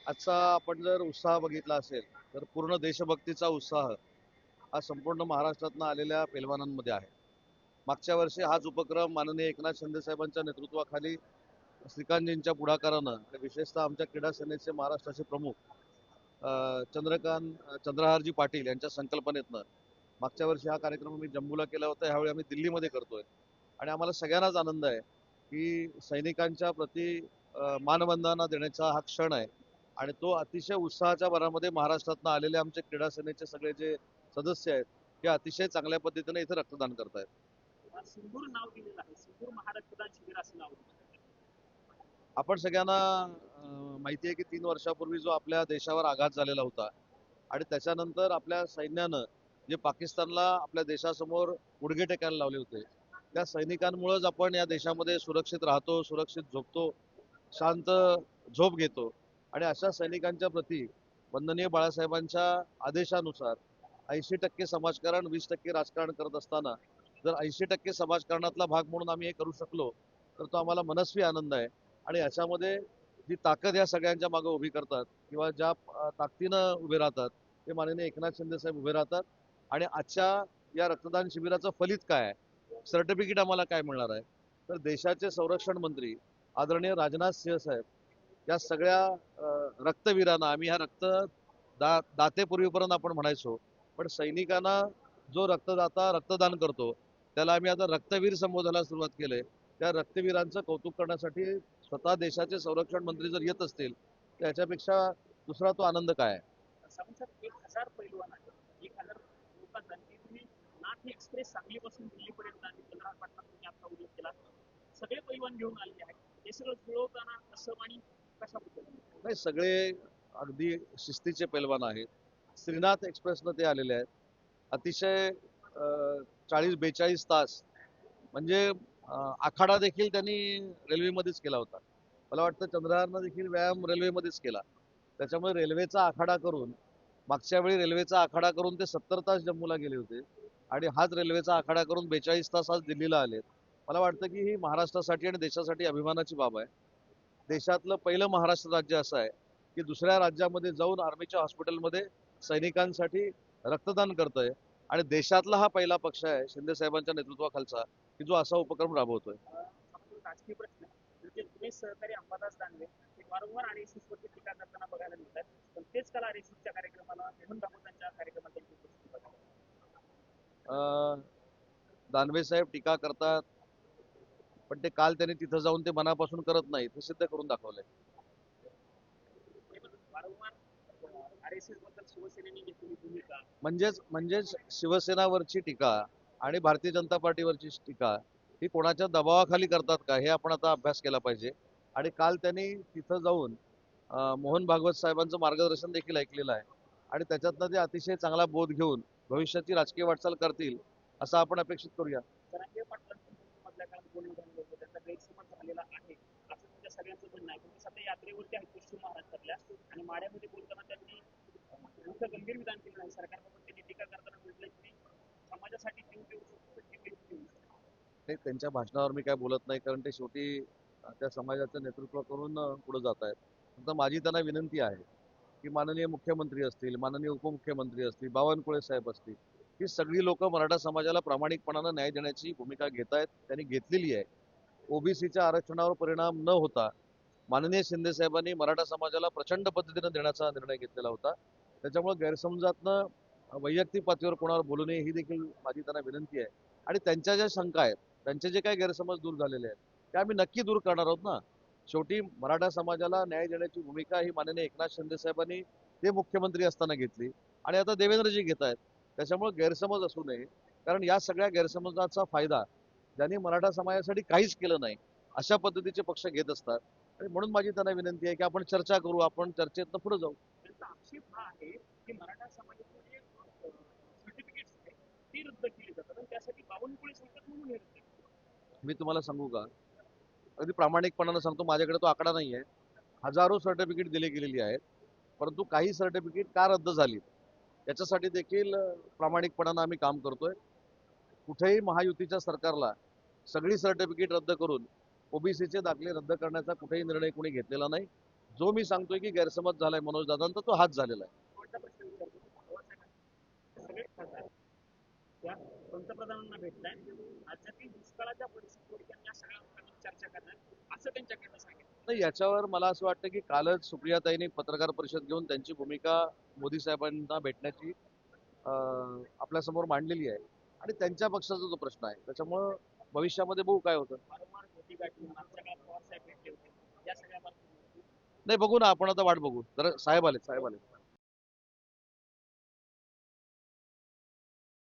आजचा आपण जर उत्साह बघितला असेल तर पूर्ण देशभक्तीचा उत्साह हा संपूर्ण महाराष्ट्रातून आलेल्या पैलवानांमध्ये आहे. मागच्या वर्षी हाच उपक्रम माननीय एकनाथ शिंदे साहेबांच्या नेतृत्वाखाली श्रीकांतजींच्या पुढाकारानं विशेषतः आमच्या क्रीडा सेनेचे महाराष्ट्राचे प्रमुख चंद्रहारजी पाटील यांच्या संकल्पनेतनं मागच्या वर्षी हा कार्यक्रम मी जम्मूला केला होता, ह्यावेळी आम्ही दिल्लीमध्ये करतोय. आणि आम्हाला सगळ्यांनाच आनंद आहे की सैनिकांच्या प्रती मानवंदना देण्याचा हा क्षण आहे. आणि तो अतिशय उत्साहाच्या भरामध्ये महाराष्ट्रातनं आलेले आमचे क्रीडा सेनेचे सगळे जे सदस्य आहेत ते अतिशय चांगल्या पद्धतीने इथे रक्तदान करतायत. सिंदूर नाव दिलेलं आहे, सिंदूर महारक्तदान शिबिर असं नाव. आपण सगळ्यांना माहिती आहे की 3 वर्षापूर्वी जो आपल्या देशावर आघात झालेला होता आणि त्याच्यानंतर आपल्या सैन्यानं जे पाकिस्तानला आपल्या देशासमोर गुडघे टेकायला लावले होते, त्या सैनिकांमुळेच आपण या देशामध्ये सुरक्षित राहतो, सुरक्षित झोपतो, शांत झोप घेतो. आणि अशा सैनिकांच्या प्रती वंदनीय बाळासाहेबांच्या आदेशानुसार 80% समाजकारण 20% राजकारण करत असताना जर 80% समाजकारणातला भाग म्हणून आम्ही हे करू शकलो तर तो आम्हाला मनस्वी आनंद आहे. आणि याच्यामध्ये जी ताकद या सगळ्यांच्या मागे उभी करतात किंवा ज्या ताकदीनं उभे राहतात ते माननीय एकनाथ शिंदे साहेब उभे राहतात. आणि आजच्या या रक्तदान शिबिराचं फलित काय आहे, सर्टिफिकेट आम्हाला काय मिळणार आहे, तर देशाचे संरक्षण मंत्री आदरणीय राजनाथ सिंह साहेब या सगळ्या रक्तवीरांना आम्ही ह्या दातेपूर्वीपर्यंत आपण म्हणायचो, पण सैनिकांना जो रक्तदाता रक्तदान करतो त्याला आम्ही आता रक्तवीर संबोधायला सुरुवात केले. त्या रक्तवीरांचं कौतुक करण्यासाठी स्वतः देशाचे संरक्षण मंत्री जर येत असतील तर याच्यापेक्षा दुसरा तो आनंद काय आहे. 1000 पैलवान आहे, 1000 लोकांचा. तुम्ही नाथ एक्सप्रेस सांगलीपासून दिल्लीपर्यंत आणि चंद्रहार पाटणा तुम्ही आता उल्लेख केला, सगळे पैलवान घेऊन आलेले आहेत. हे सगळं जुळवताना कसं आणि कशाबद्दल? नाही, सगळे अगदी शिस्तीचे पैलवान आहेत. श्रीनाथ एक्सप्रेसनं ते आलेले आहेत. अतिशय 40-42 तास म्हणजे आखाडा देखील त्यांनी रेल्वेमध्येच केला होता. मला वाटतं चंद्रहारनं देखील व्यायाम रेल्वेमध्येच केला. त्याच्यामुळे रेल्वेचा आखाडा करून मागच्या वेळी रेल्वेचा आखाडा करून ते 70 तास जम्मूला गेले होते आणि हाच रेल्वेचा आखाडा करून 42 तास आज दिल्लीला आलेत. मला वाटतं की ही महाराष्ट्रासाठी आणि देशासाठी अभिमानाची बाब आहे. देशातलं पहिलं महाराष्ट्र राज्य असं आहे की दुसऱ्या राज्यामध्ये जाऊन आर्मीच्या हॉस्पिटलमध्ये सैनिकांसाठी रक्तदान करतंय. आणि देशातला हा पहिला पक्ष आहे शिंदे साहेबांच्या नेतृत्वाखालचा की जो असा उपक्रम राबवतोय. राजकीय प्रश्न म्हणजे तुम्ही सहकारी अंबादास दानवे हे वारंवार आरएसएस वरती टीका करताना बघायला मिळतात, पण तेच काल आरएसएसच्या कार्यक्रमाला मोहन भागवतांच्या कार्यक्रमात त्यांची उपस्थिती बघायला. दानवे साहेब टीका करतात, पण ते काल त्यांनी तिथं जाऊन ते मनापासून करत नाही, ते सिद्ध करून दाखवलंय. वारंवार आरएसएस बद्दल शिवसेनेने घेतलेली भूमिका म्हणजेच शिवसेनावरची टीका आणि भारतीय जनता पार्टीवरची टीका ही कोणाच्या दबावाखाली करतात का, हे आपण आता अभ्यास केला पाहिजे. आणि काल त्यांनी तिथं जाऊन मोहन भागवत साहेबांचं मार्गदर्शन देखील ऐकलेलं आहे आणि त्याच्यातनं ते अतिशय चांगला बोध घेऊन भविष्याची राजकीय वाटचाल करतील असं आपण अपेक्षित करूया. जरांगे पाटलांचं मधल्या काळात बोलणं झालं होतं, त्यांचा गैरसमज झालेला आहे असं तुमच्या सगळ्यांचं म्हणणं आहे. पण सध्या यात्रेवरती आहेत पश्चिम महाराष्ट्रातल्या आणि माड्यामध्ये बोलताना त्यांनी मोठं गंभीर विधान केलं नाही. सरकारबाबत त्यांनी टीका करताना म्हटलं की समाजासाठी जीव देऊ शकतो, जीव देऊ शकतो. ते त्यांच्या भाषणावर मी काय बोलत नाही, कारण ते शेवटी त्या समाजाचं नेतृत्व करून पुढे जात आहेत. फक्त माझी त्यांना विनंती आहे की माननीय मुख्यमंत्री असतील, माननीय उपमुख्यमंत्री असतील, बावनकुळे साहेब असतील, ही सगळी लोक मराठा समाजाला प्रामाणिकपणानं न्याय देण्याची भूमिका घेत आहेत, त्यांनी घेतलेली आहे. ओबीसीच्या आरक्षणावर परिणाम न होता माननीय शिंदे साहेबांनी मराठा समाजाला प्रचंड पद्धतीनं देण्याचा निर्णय घेतलेला होता. त्याच्यामुळे गैरसमजातनं वैयक्तिक पातळीवर कोणावर बोलू नये ही देखील माझी त्यांना विनंती आहे. आणि त्यांच्या ज्या शंका आहेत, त्यांचे जे काही गैरसमज दूर झालेले आहेत ते आम्ही नक्की दूर करणार आहोत ना. शेवटी मराठा समाजाला न्याय देण्याची भूमिका ही माननीय एकनाथ शिंदे साहेबांनी ते मुख्यमंत्री असताना घेतली आणि आता देवेंद्रजी घेत आहेत. त्याच्यामुळे गैरसमज असू नये, कारण या सगळ्या गैरसमजाचा फायदा ज्यांनी मराठा समाजासाठी काहीच केलं नाही अशा पद्धतीचे पक्ष घेत असतात. आणि म्हणून माझी त्यांना विनंती आहे की आपण चर्चा करू, आपण चर्चेतनं पुढे जाऊ. त्यांचा आक्षेप हा आहे की मराठा समाजाचे जे सर्टिफिकेट्स आहेत ती रद्द केली जातात आणि त्यासाठी बावनकुळे सांगतात म्हणून हे रद्द केलं. मी तुम्हाला सांगू का, अगदी प्रामाणिकपणानं सांगतो, माझ्याकडे तो आकडा नाही आहे. हजारो सर्टिफिकेट दिली गेलेली आहेत, परंतु काही सर्टिफिकेट का रद्द झाली याच्यासाठी देखील प्रामाणिकपणानं आम्ही काम करतोय. कुठेही महायुतीच्या सरकारला सगळी सर्टिफिकेट रद्द करून ओबीसीचे दाखले रद्द करण्याचा कुठेही निर्णय कोणी घेतलेला नाही. जो मी सांगतोय की गैरसमज झालाय मनोज दादांचा तो हाच झालेला आहे. शेवटचा प्रश्न विचारतो पवार साहेबांचे सगळे खासदार त्या पंतप्रधानांना भेटताय राज्यातील दुष्काळाच्या परिस्थितीवर त्यांनी या सगळ्या मुद्द्यांवर चर्चा करणार असं त्यांच्याकडनं सांगितलं. नाही, याच्यावर मला असं वाटतं की कालच सुप्रियाताईंनी पत्रकार परिषद घेऊन त्यांची भूमिका मोदी साहेबांना भेटण्याची आपल्यासमोर मांडलेली आहे आणि त्यांच्या पक्षाचा तो प्रश्न आहे. त्याच्यामुळं भविष्यामध्ये बघू काय होतं. वारंवार भेटी गाठी मागच्या काळात पवार साहेब भेटले होते या सगळ्या बाबतीत नाही, बघू ना, आपण आता वाट बघू. जरा साहेब आले.